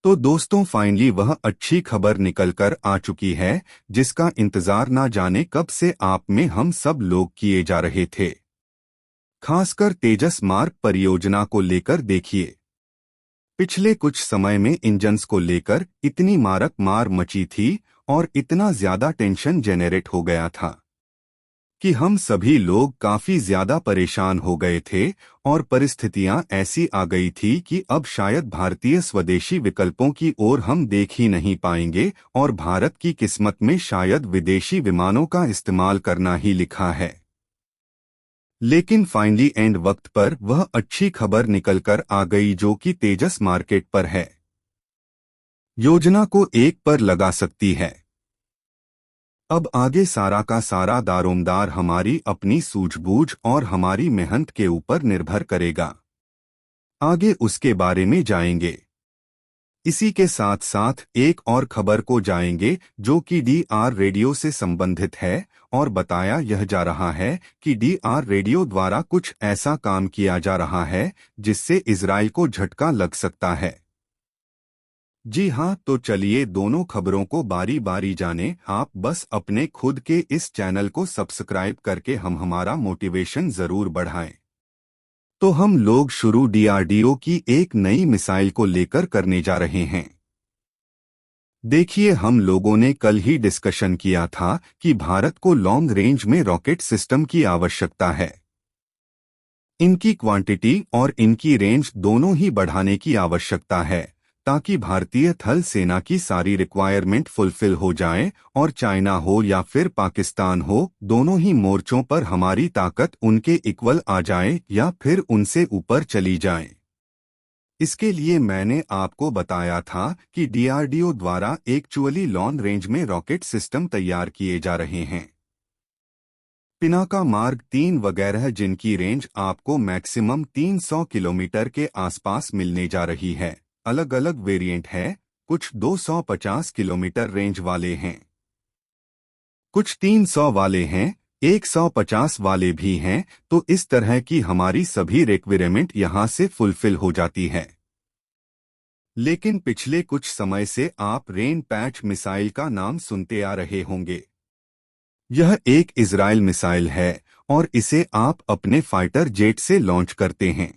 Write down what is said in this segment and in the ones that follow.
तो दोस्तों फाइनली वह अच्छी खबर निकलकर आ चुकी है जिसका इंतजार ना जाने कब से आप में हम सब लोग किए जा रहे थे। खासकर तेजस मार्ग परियोजना को लेकर देखिए। पिछले कुछ समय में इंजन्स को लेकर इतनी मारक मार मची थी और इतना ज्यादा टेंशन जेनरेट हो गया था कि हम सभी लोग काफी ज्यादा परेशान हो गए थे और परिस्थितियां ऐसी आ गई थी कि अब शायद भारतीय स्वदेशी विकल्पों की ओर हम देख ही नहीं पाएंगे और भारत की किस्मत में शायद विदेशी विमानों का इस्तेमाल करना ही लिखा है। लेकिन फाइनली एंड वक्त पर वह अच्छी खबर निकलकर आ गई जो कि तेजस मार्केट पर है। योजना को एक पर लगा सकती है। अब आगे सारा का सारा दारोमदार हमारी अपनी सूझबूझ और हमारी मेहनत के ऊपर निर्भर करेगा। आगे उसके बारे में जाएंगे। इसी के साथ साथ एक और खबर को जाएंगे जो कि डीआर रेडियो से संबंधित है और बताया यह जा रहा है कि डीआर रेडियो द्वारा कुछ ऐसा काम किया जा रहा है जिससे इजराइल को झटका लग सकता है। जी हाँ, तो चलिए दोनों खबरों को बारी बारी जाने। आप बस अपने खुद के इस चैनल को सब्सक्राइब करके हमारा मोटिवेशन जरूर बढ़ाएं। तो हम लोग शुरू डीआरडीओ की एक नई मिसाइल को लेकर करने जा रहे हैं। देखिए, हम लोगों ने कल ही डिस्कशन किया था कि भारत को लॉन्ग रेंज में रॉकेट सिस्टम की आवश्यकता है। इनकी क्वांटिटी और इनकी रेंज दोनों ही बढ़ाने की आवश्यकता है ताकि भारतीय थल सेना की सारी रिक्वायरमेंट फुलफिल हो जाए और चाइना हो या फिर पाकिस्तान हो, दोनों ही मोर्चों पर हमारी ताकत उनके इक्वल आ जाए या फिर उनसे ऊपर चली जाए। इसके लिए मैंने आपको बताया था कि डीआरडीओ द्वारा एक्चुअली लॉन्ग रेंज में रॉकेट सिस्टम तैयार किए जा रहे हैं। पिनाका मार्ग 3 वगैरह जिनकी रेंज आपको मैक्सिमम 300 किलोमीटर के आसपास मिलने जा रही है। अलग अलग वेरिएंट है, कुछ 250 किलोमीटर रेंज वाले हैं, कुछ 300 वाले हैं, 150 वाले भी हैं। तो इस तरह की हमारी सभी रिक्वायरमेंट यहां से फुलफिल हो जाती है। लेकिन पिछले कुछ समय से आप रेन पैच मिसाइल का नाम सुनते आ रहे होंगे। यह एक इजराइल मिसाइल है और इसे आप अपने फाइटर जेट से लॉन्च करते हैं।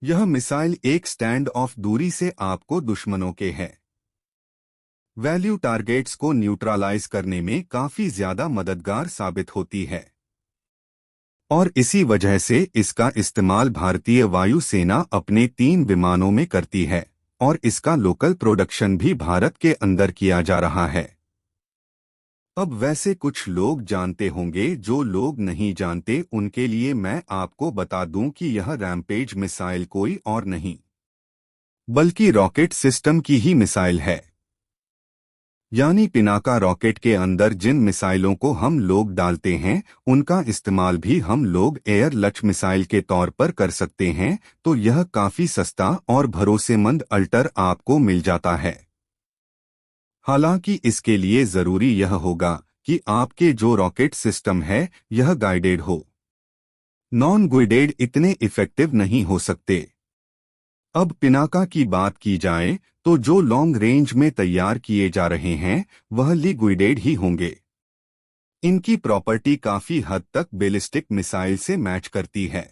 यह मिसाइल एक स्टैंड ऑफ दूरी से आपको दुश्मनों के है वैल्यू टारगेट्स को न्यूट्रलाइज करने में काफी ज्यादा मददगार साबित होती है और इसी वजह से इसका इस्तेमाल भारतीय वायुसेना अपने 3 विमानों में करती है और इसका लोकल प्रोडक्शन भी भारत के अंदर किया जा रहा है। अब वैसे कुछ लोग जानते होंगे, जो लोग नहीं जानते उनके लिए मैं आपको बता दूं कि यह रैम्पेज मिसाइल कोई और नहीं बल्कि रॉकेट सिस्टम की ही मिसाइल है। यानी पिनाका रॉकेट के अंदर जिन मिसाइलों को हम लोग डालते हैं उनका इस्तेमाल भी हम लोग एयर लच मिसाइल के तौर पर कर सकते हैं। तो यह काफी सस्ता और भरोसेमंद अल्टर आपको मिल जाता है। हालांकि इसके लिए जरूरी यह होगा कि आपके जो रॉकेट सिस्टम है यह गाइडेड हो। नॉन गाइडेड इतने इफेक्टिव नहीं हो सकते। अब पिनाका की बात की जाए तो जो लॉन्ग रेंज में तैयार किए जा रहे हैं वह गाइडेड ही होंगे। इनकी प्रॉपर्टी काफी हद तक बैलिस्टिक मिसाइल से मैच करती है।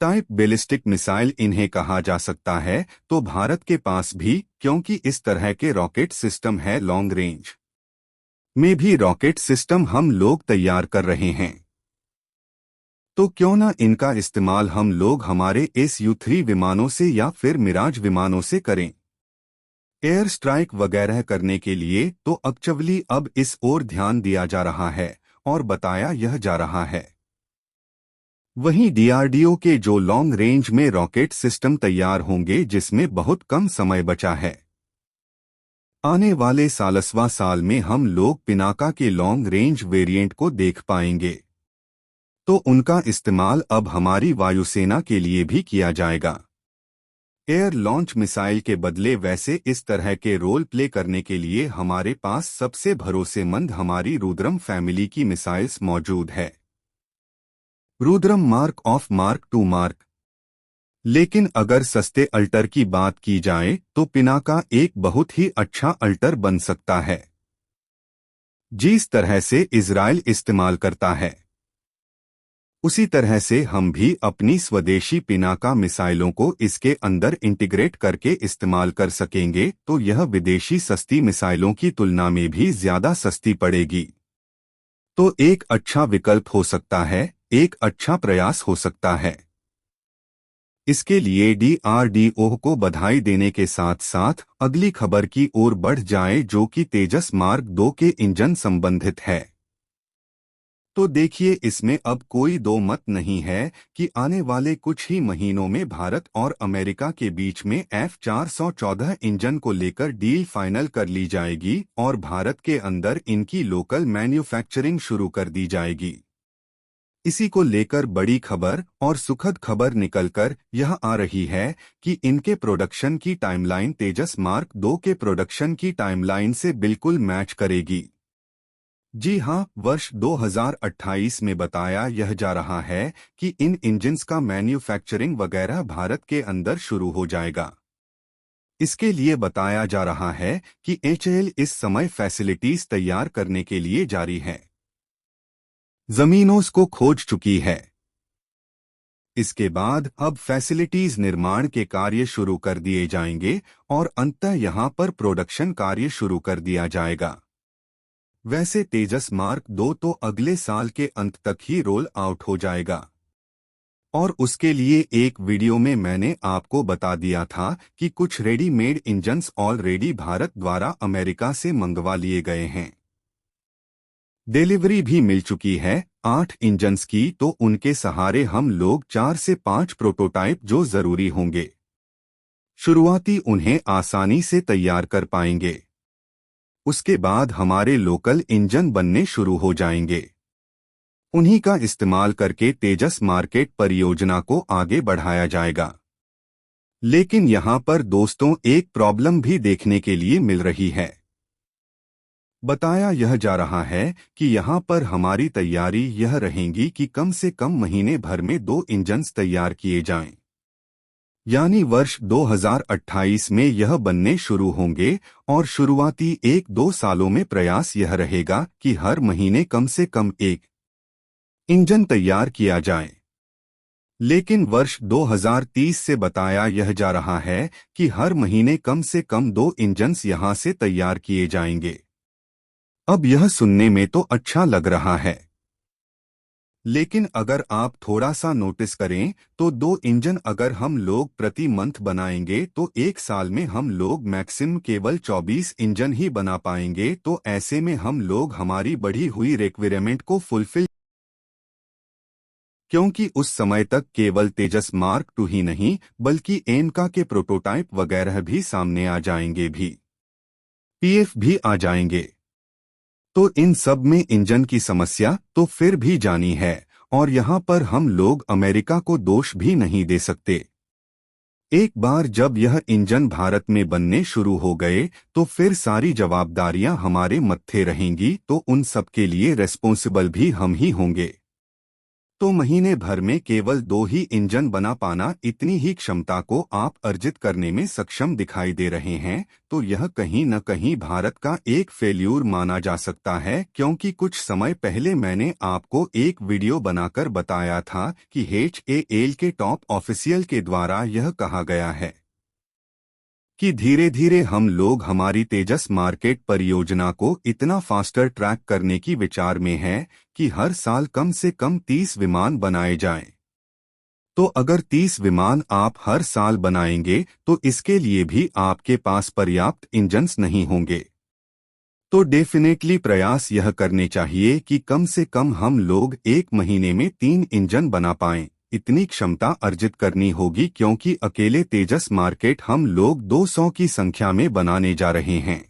टाइप बैलिस्टिक मिसाइल इन्हें कहा जा सकता है, तो भारत के पास भी क्योंकि इस तरह के रॉकेट सिस्टम है, लॉन्ग रेंज में भी रॉकेट सिस्टम हम लोग तैयार कर रहे हैं। तो क्यों ना इनका इस्तेमाल हम लोग हमारे SU-3 विमानों से या फिर मिराज विमानों से करें एयर स्ट्राइक वगैरह करने के लिए। तो एक्चुअली अब इस ओर ध्यान दिया जा रहा है और बताया यह जा रहा है। वहीं डीआरडीओ के जो लॉन्ग रेंज में रॉकेट सिस्टम तैयार होंगे जिसमें बहुत कम समय बचा है। आने वाले सालसवा साल में हम लोग पिनाका के लॉन्ग रेंज वेरिएंट को देख पाएंगे। तो उनका इस्तेमाल अब हमारी वायुसेना के लिए भी किया जाएगा। एयर लॉन्च मिसाइल के बदले वैसे इस तरह के रोल प्ले करने के लिए हमारे पास सबसे भरोसेमंद हमारी रुद्रम फैमिली की मिसाइल्स मौजूद है। Rudram mark of mark 2 mark लेकिन अगर सस्ते अल्टर की बात की जाए तो पिनाका एक बहुत ही अच्छा अल्टर बन सकता है, जिस तरह से इजराइल इस्तेमाल करता है उसी तरह से हम भी अपनी स्वदेशी पिनाका मिसाइलों को इसके अंदर इंटीग्रेट करके इस्तेमाल कर सकेंगे, तो यह विदेशी सस्ती मिसाइलों की तुलना में भी ज्यादा सस्ती पड़ेगी। तो एक अच्छा विकल्प हो सकता है, एक अच्छा प्रयास हो सकता है। इसके लिए डीआरडीओ को बधाई देने के साथ साथ अगली खबर की ओर बढ़ जाए, जो कि तेजस मार्क 2 के इंजन संबंधित है। तो देखिए, इसमें अब कोई दो मत नहीं है कि आने वाले कुछ ही महीनों में भारत और अमेरिका के बीच में F414 इंजन को लेकर डील फाइनल कर ली जाएगी और भारत के अंदर इनकी लोकल मैन्युफैक्चरिंग शुरू कर दी जाएगी। इसी को लेकर बड़ी खबर और सुखद खबर निकलकर यह आ रही है कि इनके प्रोडक्शन की टाइमलाइन तेजस मार्क 2 के प्रोडक्शन की टाइमलाइन से बिल्कुल मैच करेगी। जी हां, वर्ष 2028 में बताया यह जा रहा है कि इन इंजन्स का मैन्युफैक्चरिंग वगैरह भारत के अंदर शुरू हो जाएगा। इसके लिए बताया जा रहा है कि एचएएल इस समय फैसिलिटीज तैयार करने के लिए जारी है, जमीनों को खोज चुकी है। इसके बाद अब फैसिलिटीज निर्माण के कार्य शुरू कर दिए जाएंगे और अंततः यहां पर प्रोडक्शन कार्य शुरू कर दिया जाएगा। वैसे तेजस मार्क 2 तो अगले साल के अंत तक ही रोल आउट हो जाएगा और उसके लिए एक वीडियो में मैंने आपको बता दिया था कि कुछ रेडीमेड इंजन्स ऑलरेडी भारत द्वारा अमेरिका से मंगवा लिए गए हैं। डिलीवरी भी मिल चुकी है 8 इंजन्स की, तो उनके सहारे हम लोग 4 से 5 प्रोटोटाइप जो जरूरी होंगे शुरुआती उन्हें आसानी से तैयार कर पाएंगे। उसके बाद हमारे लोकल इंजन बनने शुरू हो जाएंगे। उन्हीं का इस्तेमाल करके तेजस मार्केट परियोजना को आगे बढ़ाया जाएगा। लेकिन यहाँ पर दोस्तों एक प्रॉब्लम भी देखने के लिए मिल रही है। बताया यह जा रहा है कि यहाँ पर हमारी तैयारी यह रहेगी कि कम से कम महीने भर में 2 इंजन्स तैयार किए जाएं। यानी वर्ष 2028 में यह बनने शुरू होंगे और शुरुआती 1-2 सालों में प्रयास यह रहेगा कि हर महीने कम से कम 1 इंजन तैयार किया जाए। लेकिन वर्ष 2030 से बताया यह जा रहा है कि हर महीने कम से कम 2 इंजन्स यहां से तैयार किए जाएंगे। अब यह सुनने में तो अच्छा लग रहा है, लेकिन अगर आप थोड़ा सा नोटिस करें तो 2 इंजन अगर हम लोग प्रति मंथ बनाएंगे तो एक साल में हम लोग मैक्सिमम केवल 24 इंजन ही बना पाएंगे। तो ऐसे में हम लोग हमारी बढ़ी हुई रिक्वायरमेंट को फुलफिल, क्योंकि उस समय तक केवल तेजस मार्क 2 ही नहीं बल्कि एनका के प्रोटोटाइप वगैरह भी सामने आ जाएंगे, भी पीएफ भी आ जाएंगे। तो इन सब में इंजन की समस्या तो फिर भी जानी है और यहाँ पर हम लोग अमेरिका को दोष भी नहीं दे सकते। एक बार जब यह इंजन भारत में बनने शुरू हो गए तो फिर सारी जवाबदारियां हमारे मत्थे रहेंगी, तो उन सब के लिए रेस्पॉन्सिबल भी हम ही होंगे। तो महीने भर में केवल 2 ही इंजन बना पाना, इतनी ही क्षमता को आप अर्जित करने में सक्षम दिखाई दे रहे हैं, तो यह कहीं न कहीं भारत का एक फेल्यूर माना जा सकता है। क्योंकि कुछ समय पहले मैंने आपको एक वीडियो बनाकर बताया था कि एचएएल के टॉप ऑफिशियल के द्वारा यह कहा गया है कि धीरे धीरे हम लोग हमारी तेजस मार्केट परियोजना को इतना फास्टर ट्रैक करने की विचार में है कि हर साल कम से कम 30 विमान बनाए जाएं। तो अगर 30 विमान आप हर साल बनाएंगे तो इसके लिए भी आपके पास पर्याप्त इंजन्स नहीं होंगे। तो डेफिनेटली प्रयास यह करने चाहिए कि कम से कम हम लोग एक महीने में 3 इंजन बना पाएं। इतनी क्षमता अर्जित करनी होगी, क्योंकि अकेले तेजस मार्केट हम लोग 200 की संख्या में बनाने जा रहे हैं।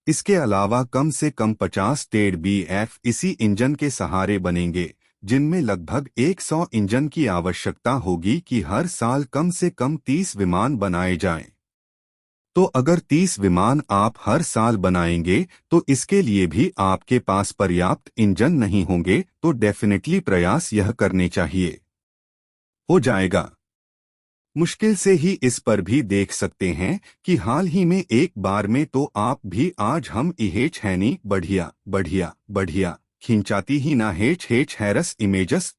इसके अलावा कम से कम 50 टेड बीएफ इसी इंजन के सहारे बनेंगे, जिनमें लगभग 100 इंजन की आवश्यकता होगी कि हर साल कम से कम 30 विमान बनाए जाएं। तो अगर 30 विमान आप हर साल बनाएंगे तो इसके लिए भी आपके पास पर्याप्त इंजन नहीं होंगे, तो डेफिनेटली प्रयास यह करने चाहिए। हो जाएगा। मुश्किल से ही इस पर भी देख सकते हैं कि हाल ही में एक बार में तो आप भी आज हम इहेच हैनी बढ़िया बढ़िया बढ़िया खिंचाती ही ना हेच हेच हैरस इमेजस